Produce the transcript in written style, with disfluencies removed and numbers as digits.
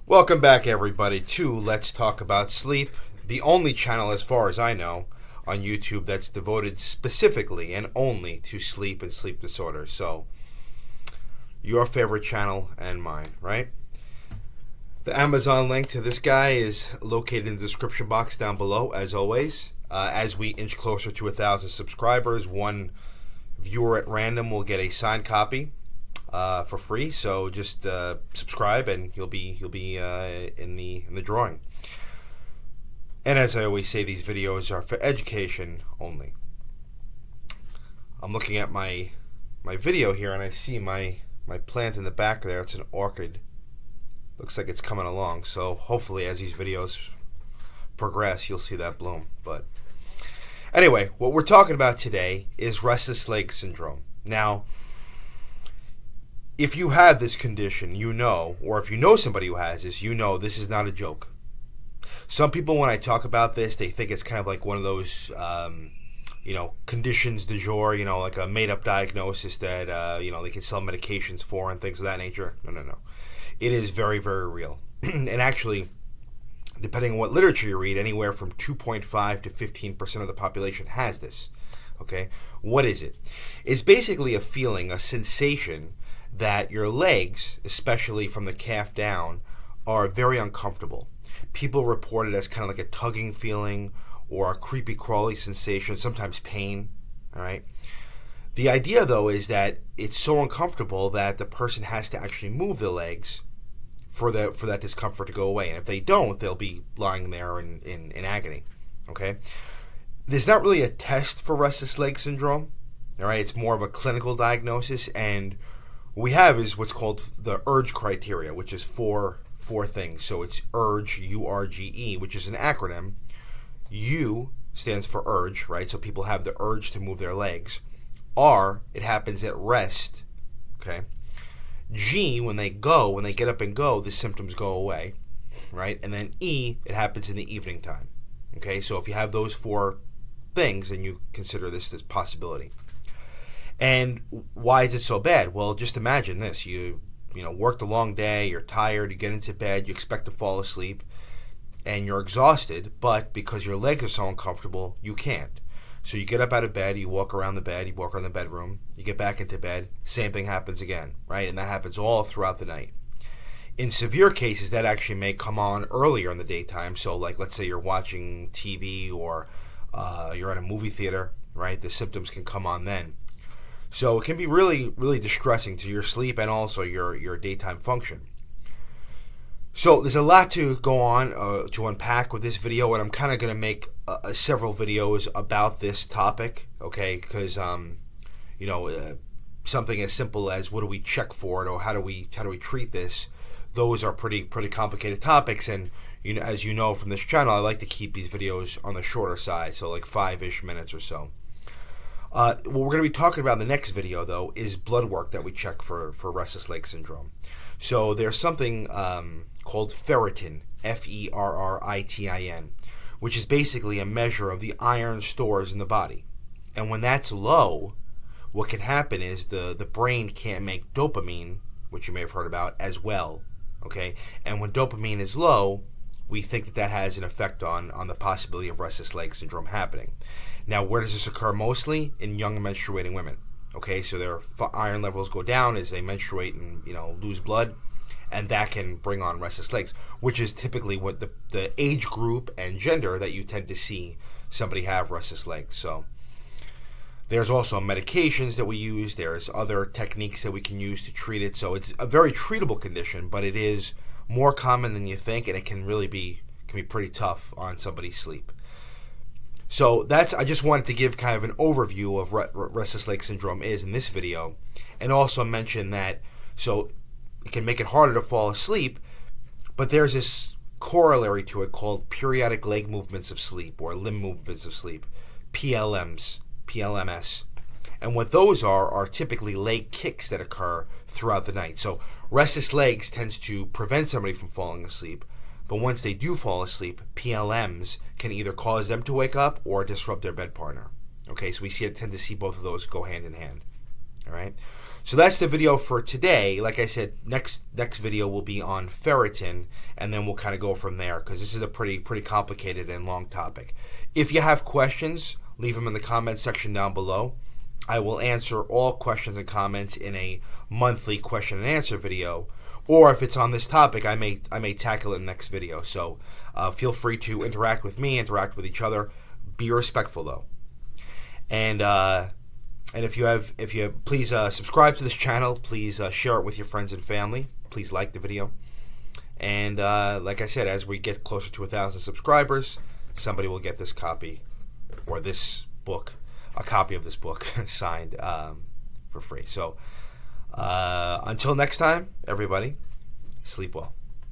Welcome back, everybody, to Let's Talk About Sleep, the only channel, as far as I know, on YouTube that's devoted specifically and only to sleep and sleep disorders. So, your favorite channel and mine, right? The Amazon link to this guy is located in the description box down below, as always. As we inch closer to 1,000 subscribers, one viewer at random will get a signed copy for free. So just subscribe, and you'll be in the drawing. And as I always say, these videos are for education only. I'm looking at my video here, and I see my plant in the back there. It's an orchid. Looks like it's coming along. So hopefully, as these videos progress, you'll see that bloom. But anyway, what we're talking about today is restless leg syndrome. Now, if you have this condition, you know, or if you know somebody who has this, you know this is not a joke. Some people, when I talk about this, they think it's kind of like one of those, conditions du jour, like a made-up diagnosis that, they can sell medications for and things of that nature. No. It is very, very real. And actually, depending on what literature you read, anywhere from 2.5 to 15% of the population has this. Okay? What is it? It's basically a feeling, a sensation that your legs, especially from the calf down, are very uncomfortable. People report it as kind of like a tugging feeling or a creepy crawly sensation, sometimes pain. All right. The idea, though, is that it's so uncomfortable that the person has to actually move their legs for that discomfort to go away. And if they don't, they'll be lying there in agony. Okay. There's not really a test for restless leg syndrome. All right. It's more of a clinical diagnosis, and what we have is what's called the URGE criteria, which is four things. So it's URGE, U-R-G-E, which is an acronym. U stands for urge, right? So people have the urge to move their legs. R, it happens at rest, okay? G, when they get up and go, the symptoms go away, right? And then E, it happens in the evening time, okay? So if you have those four things, then you consider this possibility. And why is it so bad? Well, just imagine this. You worked a long day, you're tired, you get into bed, you expect to fall asleep, and you're exhausted, but because your legs are so uncomfortable, you can't. So you get up out of bed, you walk around the bed, you walk around the bedroom, you get back into bed, same thing happens again, right? And that happens all throughout the night. In severe cases, that actually may come on earlier in the daytime. So like, let's say you're watching TV or you're at a movie theater, right? The symptoms can come on then. So it can be really, really distressing to your sleep and also your daytime function. So there's a lot to go on to unpack with this video, and I'm kind of going to make several videos about this topic, okay? Because something as simple as what do we check for it, or how do we treat this? Those are pretty complicated topics, and as you know from this channel, I like to keep these videos on the shorter side, so like 5-ish minutes or so. What we're going to be talking about in the next video, though, is blood work that we check for restless leg syndrome. So there's something called Ferritin, Ferritin, which is basically a measure of the iron stores in the body. And when that's low, what can happen is the brain can't make dopamine, which you may have heard about, as well. Okay? And when dopamine is low, we think that has an effect on the possibility of restless leg syndrome happening. Now, where does this occur mostly? In young menstruating women. Okay, so their iron levels go down as they menstruate and lose blood, and that can bring on restless legs, which is typically what the age group and gender that you tend to see somebody have restless legs. So there's also medications that we use. There's other techniques that we can use to treat it. So it's a very treatable condition, but it is more common than you think, and it can be pretty tough on somebody's sleep. So I just wanted to give kind of an overview of what restless leg syndrome is in this video, and also mention that so it can make it harder to fall asleep, but there's this corollary to it called periodic leg movements of sleep, or limb movements of sleep, PLMs, PLMS. And what those are typically leg kicks that occur throughout the night. So restless legs tends to prevent somebody from falling asleep, but once they do fall asleep, PLMs can either cause them to wake up or disrupt their bed partner. Okay, so we tend to see both of those go hand in hand. All right. So that's the video for today. Like I said, next video will be on ferritin, and then we'll kind of go from there, because this is a pretty complicated and long topic. If you have questions, leave them in the comment section down below. I will answer all questions and comments in a monthly question and answer video, or if it's on this topic, I may tackle it in the next video. So feel free to interact with me, interact with each other. Be respectful though, and if you please subscribe to this channel. Please share it with your friends and family. Please like the video, and like I said, as we get closer to 1,000 subscribers, somebody will get this copy or this book. A copy of this book signed for free. So until next time, everybody, sleep well.